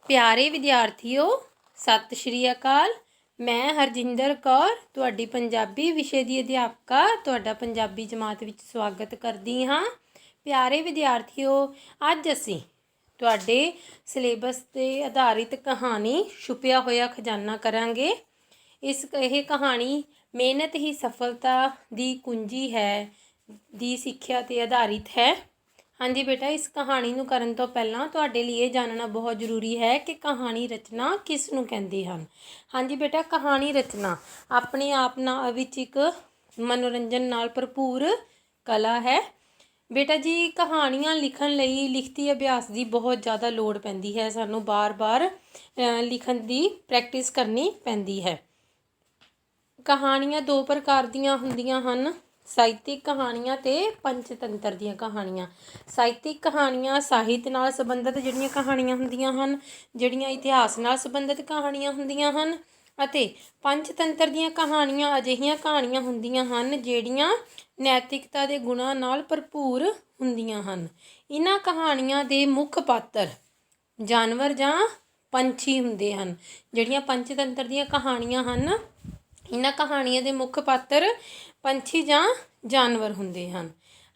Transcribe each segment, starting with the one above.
ਪਿਆਰੇ ਵਿਦਿਆਰਥੀਓ, ਸਤਿ ਸ਼੍ਰੀ ਅਕਾਲ। ਮੈਂ ਹਰਜਿੰਦਰ ਕੌਰ ਤੁਹਾਡੀ ਪੰਜਾਬੀ ਵਿਸ਼ੇ ਦੀ ਅਧਿਆਪਕਾ ਤੁਹਾਡਾ ਪੰਜਾਬੀ ਜਮਾਤ ਵਿੱਚ ਸਵਾਗਤ ਕਰਦੀ ਹਾਂ। ਪਿਆਰੇ ਵਿਦਿਆਰਥੀਓ, ਅੱਜ ਅਸੀਂ ਤੁਹਾਡੇ ਸਿਲੇਬਸ 'ਤੇ ਆਧਾਰਿਤ ਕਹਾਣੀ ਛੁਪਿਆ ਹੋਇਆ ਖਜ਼ਾਨਾ ਕਰਾਂਗੇ। ਇਹ ਕਹਾਣੀ ਮਿਹਨਤ ਹੀ ਸਫਲਤਾ ਦੀ ਕੁੰਜੀ ਹੈ ਦੀ ਸਿੱਖਿਆ 'ਤੇ ਆਧਾਰਿਤ ਹੈ। ਹਾਂਜੀ ਬੇਟਾ, ਇਸ ਕਹਾਣੀ ਨੂੰ ਕਰਨ ਤੋਂ ਪਹਿਲਾਂ ਤੁਹਾਡੇ ਲਈ ਇਹ ਜਾਣਨਾ ਬਹੁਤ ਜ਼ਰੂਰੀ ਹੈ ਕਿ ਕਹਾਣੀ ਰਚਨਾ ਕਿਸ ਨੂੰ ਕਹਿੰਦੇ ਹਨ। ਹਾਂਜੀ ਬੇਟਾ, ਕਹਾਣੀ ਰਚਨਾ ਆਪਣੇ ਆਪ ਨਾਲ ਵਿੱਚ ਇੱਕ ਮਨੋਰੰਜਨ ਨਾਲ ਭਰਪੂਰ ਕਲਾ ਹੈ। ਬੇਟਾ ਜੀ, ਕਹਾਣੀਆਂ ਲਿਖਣ ਲਈ ਲਿਖਤੀ ਅਭਿਆਸ ਦੀ ਬਹੁਤ ਜ਼ਿਆਦਾ ਲੋੜ ਪੈਂਦੀ ਹੈ। ਸਾਨੂੰ ਬਾਰ-ਬਾਰ ਲਿਖਣ ਦੀ ਪ੍ਰੈਕਟਿਸ ਕਰਨੀ ਪੈਂਦੀ ਹੈ। ਕਹਾਣੀਆਂ ਦੋ ਪ੍ਰਕਾਰ ਦੀਆਂ ਹੁੰਦੀਆਂ ਹਨ, ਸਾਹਿਤਿਕ ਕਹਾਣੀਆਂ ਅਤੇ ਪੰਚਤੰਤਰ ਦੀਆਂ ਕਹਾਣੀਆਂ। ਸਾਹਿਤਿਕ ਕਹਾਣੀਆਂ ਸਾਹਿਤ ਨਾਲ ਸੰਬੰਧਿਤ ਜਿਹੜੀਆਂ ਕਹਾਣੀਆਂ ਹੁੰਦੀਆਂ ਹਨ, ਜਿਹੜੀਆਂ ਇਤਿਹਾਸ ਨਾਲ ਸੰਬੰਧਿਤ ਕਹਾਣੀਆਂ ਹੁੰਦੀਆਂ ਹਨ, ਅਤੇ ਪੰਚਤੰਤਰ ਦੀਆਂ ਕਹਾਣੀਆਂ ਅਜਿਹੀਆਂ ਕਹਾਣੀਆਂ ਹੁੰਦੀਆਂ ਹਨ ਜਿਹੜੀਆਂ ਨੈਤਿਕਤਾ ਦੇ ਗੁਣਾਂ ਨਾਲ ਭਰਪੂਰ ਹੁੰਦੀਆਂ ਹਨ। ਇਹਨਾਂ ਕਹਾਣੀਆਂ ਦੇ ਮੁੱਖ ਪਾਤਰ ਜਾਨਵਰ ਜਾਂ ਪੰਛੀ ਹੁੰਦੇ ਹਨ। ਜਿਹੜੀਆਂ ਪੰਚਤੰਤਰ ਦੀਆਂ ਕਹਾਣੀਆਂ ਹਨ, ਇਹਨਾਂ ਕਹਾਣੀਆਂ ਦੇ ਮੁੱਖ ਪਾਤਰ ਪੰਛੀ ਜਾਂ ਜਾਨਵਰ ਹੁੰਦੇ ਹਨ।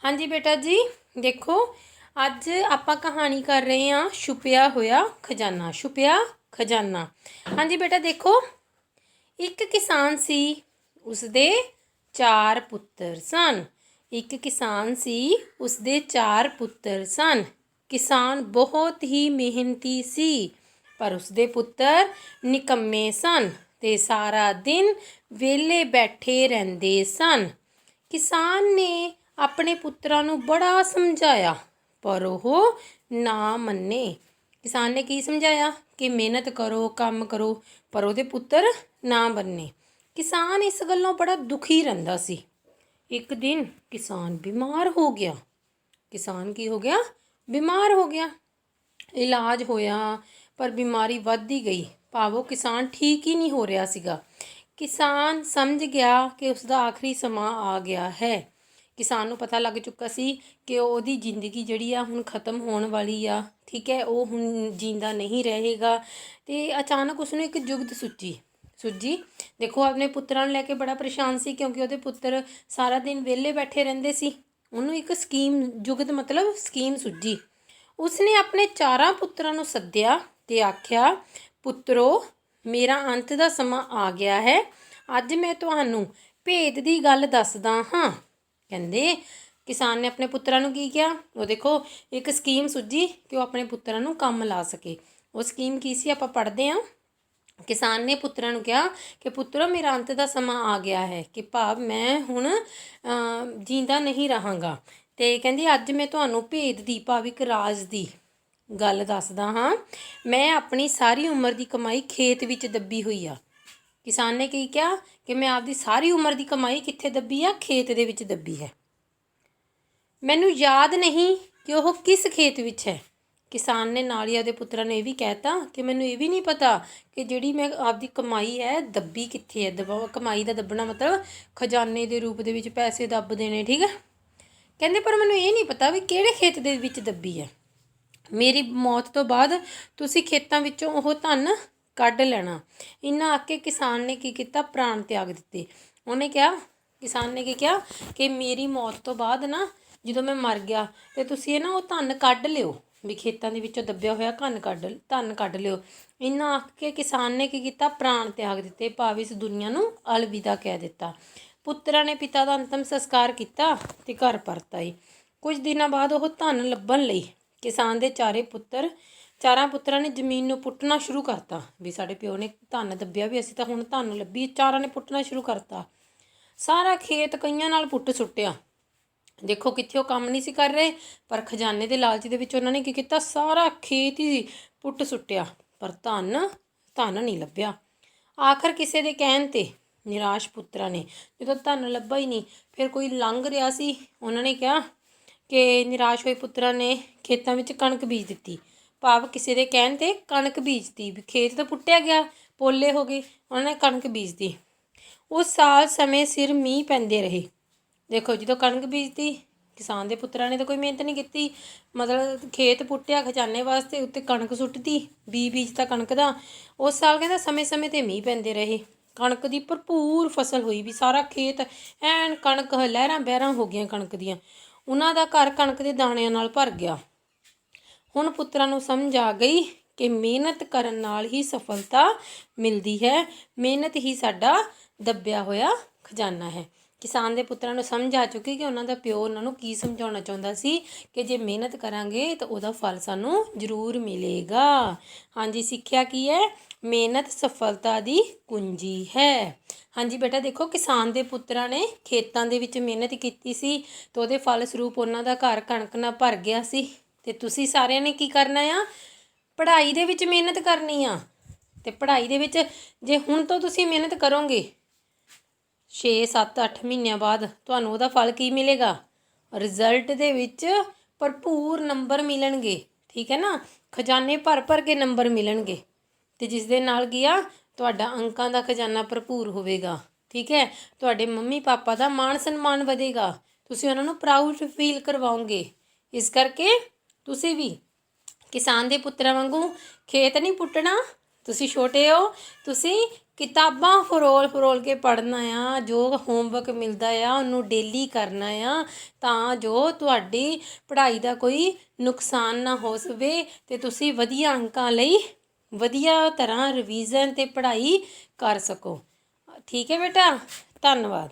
ਹਾਂਜੀ ਬੇਟਾ ਜੀ, ਦੇਖੋ ਅੱਜ ਆਪਾਂ ਕਹਾਣੀ ਕਰ ਰਹੇ ਹਾਂ ਛੁਪਿਆ ਹੋਇਆ ਖਜ਼ਾਨਾ। ਛੁਪਿਆ ਖਜ਼ਾਨਾ। ਹਾਂਜੀ ਬੇਟਾ ਦੇਖੋ, ਇੱਕ ਕਿਸਾਨ ਸੀ, ਉਸਦੇ 4 ਪੁੱਤਰ ਸਨ। ਇੱਕ ਕਿਸਾਨ ਸੀ, ਉਸਦੇ 4 ਪੁੱਤਰ ਸਨ। ਕਿਸਾਨ ਬਹੁਤ ਹੀ ਮਿਹਨਤੀ ਸੀ, ਪਰ ਉਸਦੇ ਪੁੱਤਰ ਨਿਕੰਮੇ ਸਨ ਤੇ ਸਾਰਾ ਦਿਨ ਵਿਹਲੇ ਬੈਠੇ ਰਹਿੰਦੇ ਸਨ। ਕਿਸਾਨ ਨੇ ਆਪਣੇ ਪੁੱਤਰਾਂ ਨੂੰ ਬੜਾ ਸਮਝਾਇਆ, ਪਰ ਉਹ ਨਾ ਮੰਨੇ। ਕਿਸਾਨ ਨੇ ਕੀ ਸਮਝਾਇਆ ਕਿ ਮਿਹਨਤ ਕਰੋ, ਕੰਮ ਕਰੋ, ਪਰ ਉਹਦੇ ਪੁੱਤਰ ਨਾ ਮੰਨੇ। ਕਿਸਾਨ ਇਸ ਗੱਲੋਂ ਬੜਾ ਦੁਖੀ ਰਹਿੰਦਾ ਸੀ। ਇੱਕ ਦਿਨ ਕਿਸਾਨ ਬਿਮਾਰ ਹੋ ਗਿਆ। ਕਿਸਾਨ ਕੀ ਹੋ ਗਿਆ? ਬਿਮਾਰ ਹੋ ਗਿਆ। ਇਲਾਜ ਹੋਇਆ, ਪਰ ਬਿਮਾਰੀ ਵੱਧਦੀ ਗਈ। ਭਾਵ ਕਿਸਾਨ ਠੀਕ ਹੀ ਨਹੀਂ ਹੋ ਰਿਹਾ ਸੀਗਾ। ਕਿਸਾਨ ਸਮਝ ਗਿਆ ਕਿ ਉਸਦਾ ਆਖਰੀ ਸਮਾਂ ਆ ਗਿਆ ਹੈ। ਕਿਸਾਨ ਨੂੰ ਪਤਾ ਲੱਗ ਚੁੱਕਾ ਸੀ ਕਿ ਉਹਦੀ ਜ਼ਿੰਦਗੀ ਜਿਹੜੀ ਆ ਹੁਣ ਖਤਮ ਹੋਣ ਵਾਲੀ ਆ। ਠੀਕ ਹੈ, ਉਹ ਹੁਣ ਜਿੰਦਾ ਨਹੀਂ ਰਹੇਗਾ। ਅਤੇ ਅਚਾਨਕ ਉਸਨੂੰ ਇੱਕ ਜੁਗਤ ਸੁੱਝੀ। ਦੇਖੋ, ਆਪਣੇ ਪੁੱਤਰਾਂ ਨੂੰ ਲੈ ਕੇ ਬੜਾ ਪਰੇਸ਼ਾਨ ਸੀ, ਕਿਉਂਕਿ ਉਹਦੇ ਪੁੱਤਰ ਸਾਰਾ ਦਿਨ ਵਿਹਲੇ ਬੈਠੇ ਰਹਿੰਦੇ ਸੀ। ਉਹਨੂੰ ਇੱਕ ਸਕੀਮ ਸੁੱਝੀ। ਉਸਨੇ ਆਪਣੇ 4 ਪੁੱਤਰਾਂ ਨੂੰ ਸੱਦਿਆ ਅਤੇ ਆਖਿਆ, ਪੁੱਤਰੋ, ਮੇਰਾ ਅੰਤ ਦਾ ਸਮਾਂ ਆ ਗਿਆ ਹੈ। ਅੱਜ ਮੈਂ ਤੁਹਾਨੂੰ ਭੇਦ ਦੀ ਗੱਲ ਦੱਸਦਾ ਹਾਂ। ਕਹਿੰਦੇ ਕਿਸਾਨ ਨੇ ਆਪਣੇ ਪੁੱਤਰਾਂ ਨੂੰ ਕੀ ਕਿਹਾ? ਉਹ ਦੇਖੋ, ਇੱਕ ਸਕੀਮ ਸੁੱਝੀ ਕਿ ਉਹ ਆਪਣੇ ਪੁੱਤਰਾਂ ਨੂੰ ਕੰਮ ਲਾ ਸਕੇ। ਉਹ ਸਕੀਮ ਕੀ ਸੀ, ਆਪਾਂ ਪੜ੍ਹਦੇ ਹਾਂ। ਕਿਸਾਨ ਨੇ ਪੁੱਤਰਾਂ ਨੂੰ ਕਿਹਾ ਕਿ ਪੁੱਤਰੋ, ਮੇਰਾ ਅੰਤ ਦਾ ਸਮਾਂ ਆ ਗਿਆ ਹੈ, ਕਿ ਭਾਵ ਮੈਂ ਹੁਣ ਜੀਂਦਾ ਨਹੀਂ ਰਹਾਂਗਾ। ਅਤੇ ਕਹਿੰਦੀ ਅੱਜ ਮੈਂ ਤੁਹਾਨੂੰ ਭੇਦ ਦੀ, ਭਾਵ ਇੱਕ ਰਾਜ਼ ਦੀ ਗੱਲ ਦੱਸਦਾ ਹਾਂ। ਮੈਂ ਆਪਣੀ ਸਾਰੀ ਉਮਰ ਦੀ ਕਮਾਈ ਖੇਤ ਵਿੱਚ ਦੱਬੀ ਹੋਈ ਆ। ਕਿਸਾਨ ਨੇ ਕੀ ਕਿਹਾ ਕਿ ਮੈਂ ਆਪਦੀ ਸਾਰੀ ਉਮਰ ਦੀ ਕਮਾਈ ਕਿੱਥੇ ਦੱਬੀ ਆ? ਖੇਤ ਦੇ ਵਿੱਚ ਦੱਬੀ ਹੈ। ਮੈਨੂੰ ਯਾਦ ਨਹੀਂ ਕਿ ਉਹ ਕਿਸ ਖੇਤ ਵਿੱਚ ਹੈ। ਕਿਸਾਨ ਨੇ ਨਾਲ ਹੀ ਆਪਦੇ ਪੁੱਤਰਾਂ ਨੇ ਇਹ ਵੀ ਕਹਿ ਤਾ ਕਿ ਮੈਨੂੰ ਇਹ ਵੀ ਨਹੀਂ ਪਤਾ ਕਿ ਜਿਹੜੀ ਮੈਂ ਆਪਦੀ ਕਮਾਈ ਹੈ ਦੱਬੀ ਕਿੱਥੇ ਹੈ। ਕਮਾਈ ਦਾ ਦੱਬਣਾ ਮਤਲਬ ਖਜ਼ਾਨੇ ਦੇ ਰੂਪ ਦੇ ਵਿੱਚ ਪੈਸੇ ਦੱਬ ਦੇਣੇ। ਠੀਕ ਹੈ, ਕਹਿੰਦੇ ਪਰ ਮੈਨੂੰ ਇਹ ਨਹੀਂ ਪਤਾ ਵੀ ਕਿਹੜੇ ਖੇਤ ਦੇ ਵਿੱਚ ਦੱਬੀ ਹੈ। ਮੇਰੀ ਮੌਤ ਤੋਂ ਬਾਅਦ ਤੁਸੀਂ ਖੇਤਾਂ ਵਿੱਚੋਂ ਉਹ ਧਨ ਕੱਢ ਲੈਣਾ। ਇੰਨਾ ਆਖ ਕੇ ਕਿਸਾਨ ਨੇ ਕੀ ਕੀਤਾ? ਪ੍ਰਾਣ ਤਿਆਗ ਦਿੱਤੇ। ਕਿਸਾਨ ਨੇ ਕੀ ਕਿਹਾ ਕਿ ਮੇਰੀ ਮੌਤ ਤੋਂ ਬਾਅਦ ਨਾ, ਜਦੋਂ ਮੈਂ ਮਰ ਗਿਆ ਅਤੇ ਤੁਸੀਂ ਉਹ ਧਨ ਕੱਢ ਲਿਓ, ਵੀ ਖੇਤਾਂ ਦੇ ਵਿੱਚੋਂ ਦੱਬਿਆ ਹੋਇਆ ਧਨ ਕੱਢ ਲਿਓ। ਇੰਨਾ ਆਖ ਕੇ ਕਿਸਾਨ ਨੇ ਕੀ ਕੀਤਾ? ਪ੍ਰਾਣ ਤਿਆਗ ਦਿੱਤੇ, ਭਾਵ ਇਸ ਦੁਨੀਆ ਨੂੰ ਅਲਵਿਦਾ ਕਹਿ ਦਿੱਤਾ। ਪੁੱਤਰਾਂ ਨੇ ਪਿਤਾ ਦਾ ਅੰਤਮ ਸੰਸਕਾਰ ਕੀਤਾ ਅਤੇ ਘਰ ਪਰਤ ਆਏ। ਕੁਝ ਦਿਨਾਂ ਬਾਅਦ ਉਹ ਧਨ ਲੱਭਣ ਲਈ ਕਿਸਾਨ ਦੇ 4 ਪੁੱਤਰਾਂ ਨੇ ਜ਼ਮੀਨ ਨੂੰ ਪੁੱਟਣਾ ਸ਼ੁਰੂ ਕਰਤਾ। ਵੀ ਸਾਡੇ ਪਿਓ ਨੇ ਧਨ ਦੱਬਿਆ, ਵੀ ਅਸੀਂ ਤਾਂ ਹੁਣ ਧਨ ਲੱਭੀ। 4 ਨੇ ਪੁੱਟਣਾ ਸ਼ੁਰੂ ਕਰਤਾ। ਸਾਰਾ ਖੇਤ ਕਈਆਂ ਨਾਲ ਪੁੱਟ ਸੁੱਟਿਆ। ਦੇਖੋ, ਕਿੱਥੇ ਉਹ ਕੰਮ ਨਹੀਂ ਸੀ ਕਰ ਰਹੇ, ਪਰ ਖਜ਼ਾਨੇ ਦੇ ਲਾਲਚ ਦੇ ਵਿੱਚ ਉਹਨਾਂ ਨੇ ਕੀ ਕੀਤਾ? ਸਾਰਾ ਖੇਤ ਹੀ ਪੁੱਟ ਸੁੱਟਿਆ, ਪਰ ਧਨ ਨਹੀਂ ਲੱਭਿਆ। ਆਖਰ ਕਿਸੇ ਦੇ ਕਹਿਣ 'ਤੇ ਨਿਰਾਸ਼ ਪੁੱਤਰਾਂ ਨੇ, ਜਦੋਂ ਧਨ ਲੱਭਾ ਹੀ ਨਹੀਂ, ਫਿਰ ਕੋਈ ਲੰਘ ਰਿਹਾ ਸੀ, ਉਹਨਾਂ ਨੇ ਕਿਹਾ ਕਿ ਨਿਰਾਸ਼ ਹੋਏ ਪੁੱਤਰਾਂ ਨੇ ਖੇਤਾਂ ਵਿੱਚ ਕਣਕ ਬੀਜ ਦਿੱਤੀ। ਭਾਵ ਕਿਸੇ ਦੇ ਕਹਿਣ 'ਤੇ ਕਣਕ ਬੀਜਤੀ। ਵੀ ਖੇਤ ਤਾਂ ਪੁੱਟਿਆ ਗਿਆ, ਪੋਲੇ ਹੋ ਗਏ, ਉਹਨਾਂ ਨੇ ਕਣਕ ਬੀਜਤੀ। ਉਸ ਸਾਲ ਸਮੇਂ ਸਿਰ ਮੀਂਹ ਪੈਂਦੇ ਰਹੇ। ਦੇਖੋ, ਜਦੋਂ ਕਣਕ ਬੀਜਤੀ ਕਿਸਾਨ ਦੇ ਪੁੱਤਰਾਂ ਨੇ ਤਾਂ ਕੋਈ ਮਿਹਨਤ ਨਹੀਂ ਕੀਤੀ। ਮਤਲਬ ਖੇਤ ਪੁੱਟਿਆ ਖਜ਼ਾਨੇ ਵਾਸਤੇ, ਉੱਤੇ ਕਣਕ ਸੁੱਟਦੀ, ਬੀਜ ਤਾਂ ਕਣਕ ਦਾ। ਉਸ ਸਾਲ ਕਹਿੰਦਾ ਸਮੇਂ ਸਮੇਂ 'ਤੇ ਮੀਂਹ ਪੈਂਦੇ ਰਹੇ, ਕਣਕ ਦੀ ਭਰਪੂਰ ਫਸਲ ਹੋਈ ਵੀ, ਸਾਰਾ ਖੇਤ ਐਨ ਕਣਕ ਲਹਿਰਾਂ ਬਹਿਰਾਂ ਹੋ ਗਈਆਂ ਕਣਕ ਦੀਆਂ। ਉਹਨਾਂ ਦਾ ਘਰ ਕਣਕ ਦੇ ਦਾਣਿਆਂ ਨਾਲ ਭਰ ਗਿਆ। ਹੁਣ ਪੁੱਤਰਾਂ ਨੂੰ ਸਮਝ ਆ ਗਈ ਕਿ ਮਿਹਨਤ ਕਰਨ ਨਾਲ ਹੀ ਸਫਲਤਾ ਮਿਲਦੀ ਹੈ, ਮਿਹਨਤ ਹੀ ਸਾਡਾ ਦੱਬਿਆ ਹੋਇਆ ਖਜ਼ਾਨਾ ਹੈ। ਕਿਸਾਨ ਦੇ ਪੁੱਤਰਾਂ ਨੂੰ ਸਮਝ ਆ ਚੁੱਕੀ ਕਿ ਉਹਨਾਂ ਦਾ ਪਿਓ ਉਹਨਾਂ ਨੂੰ ਕੀ ਸਮਝਾਉਣਾ ਚਾਹੁੰਦਾ ਸੀ ਕਿ ਜੇ ਮਿਹਨਤ ਕਰਾਂਗੇ ਤਾਂ ਉਹਦਾ ਫਲ ਸਾਨੂੰ ਜ਼ਰੂਰ ਮਿਲੇਗਾ। ਹਾਂਜੀ, ਸਿੱਖਿਆ ਕੀ ਹੈ? ਮਿਹਨਤ ਸਫਲਤਾ ਦੀ ਕੁੰਜੀ ਹੈ। ਹਾਂਜੀ ਬੇਟਾ, ਦੇਖੋ ਕਿਸਾਨ ਦੇ ਪੁੱਤਰਾਂ ਨੇ ਖੇਤਾਂ ਦੇ ਵਿੱਚ ਮਿਹਨਤ ਕੀਤੀ ਸੀ ਅਤੇ ਉਹਦੇ ਫਲ ਸਰੂਪ ਉਹਨਾਂ ਦਾ ਘਰ ਕਣਕ ਨਾਲ ਭਰ ਗਿਆ ਸੀ। ਅਤੇ ਤੁਸੀਂ ਸਾਰਿਆਂ ਨੇ ਕੀ ਕਰਨਾ ਆ? ਪੜ੍ਹਾਈ ਦੇ ਵਿੱਚ ਮਿਹਨਤ ਕਰਨੀ ਆ। ਅਤੇ ਪੜ੍ਹਾਈ ਦੇ ਵਿੱਚ ਜੇ ਹੁਣ ਤੋਂ ਤੁਸੀਂ ਮਿਹਨਤ ਕਰੋਗੇ, 6 7 8 ਮਹੀਨਿਆਂ ਬਾਅਦ ਤੁਹਾਨੂੰ ਉਹਦਾ ਫਲ ਕੀ ਮਿਲੇਗਾ? ਰਿਜ਼ਲਟ ਦੇ ਵਿੱਚ ਭਰਪੂਰ ਨੰਬਰ ਮਿਲਣਗੇ। ਠੀਕ ਹੈ ਨਾ, ਖਜ਼ਾਨੇ ਭਰ ਭਰ ਕੇ ਨੰਬਰ ਮਿਲਣਗੇ, ਅਤੇ ਜਿਸ ਦੇ ਨਾਲ ਕੀ ਆ, ਤੁਹਾਡਾ ਅੰਕਾਂ ਦਾ ਖਜ਼ਾਨਾ ਭਰਪੂਰ ਹੋਵੇਗਾ। ਠੀਕ ਹੈ, ਤੁਹਾਡੇ ਮੰਮੀ ਪਾਪਾ ਦਾ ਮਾਣ ਸਨਮਾਨ ਵਧੇਗਾ, ਤੁਸੀਂ ਉਹਨਾਂ ਨੂੰ ਪ੍ਰਾਊਡ ਫੀਲ ਕਰਵਾਓਗੇ। ਇਸ ਕਰਕੇ ਤੁਸੀਂ ਵੀ ਕਿਸਾਨ ਦੇ ਪੁੱਤਰਾਂ ਵਾਂਗੂ ਖੇਤ ਨਹੀਂ ਪੁੱਟਣਾ। ਤੁਸੀਂ ਛੋਟੇ ਹੋ, ਤੁਸੀਂ ਕਿਤਾਬਾਂ ਫਰੋਲ ਫਰੋਲ ਕੇ ਪੜ੍ਹਨਾ ਆ, ਜੋ ਹੋਮਵਰਕ ਮਿਲਦਾ ਆ ਉਹਨੂੰ ਡੇਲੀ ਕਰਨਾ ਆ, ਤਾਂ ਜੋ ਤੁਹਾਡੀ ਪੜ੍ਹਾਈ ਦਾ ਕੋਈ ਨੁਕਸਾਨ ਨਾ ਹੋ ਸਕੇ ਅਤੇ ਤੁਸੀਂ ਵਧੀਆ ਅੰਕਾਂ ਲਈ ਵਧੀਆ ਤਰ੍ਹਾਂ ਰਿਵੀਜ਼ਨ ਅਤੇ ਪੜ੍ਹਾਈ ਕਰ ਸਕੋ। ਠੀਕ ਹੈ ਬੇਟਾ, ਧੰਨਵਾਦ।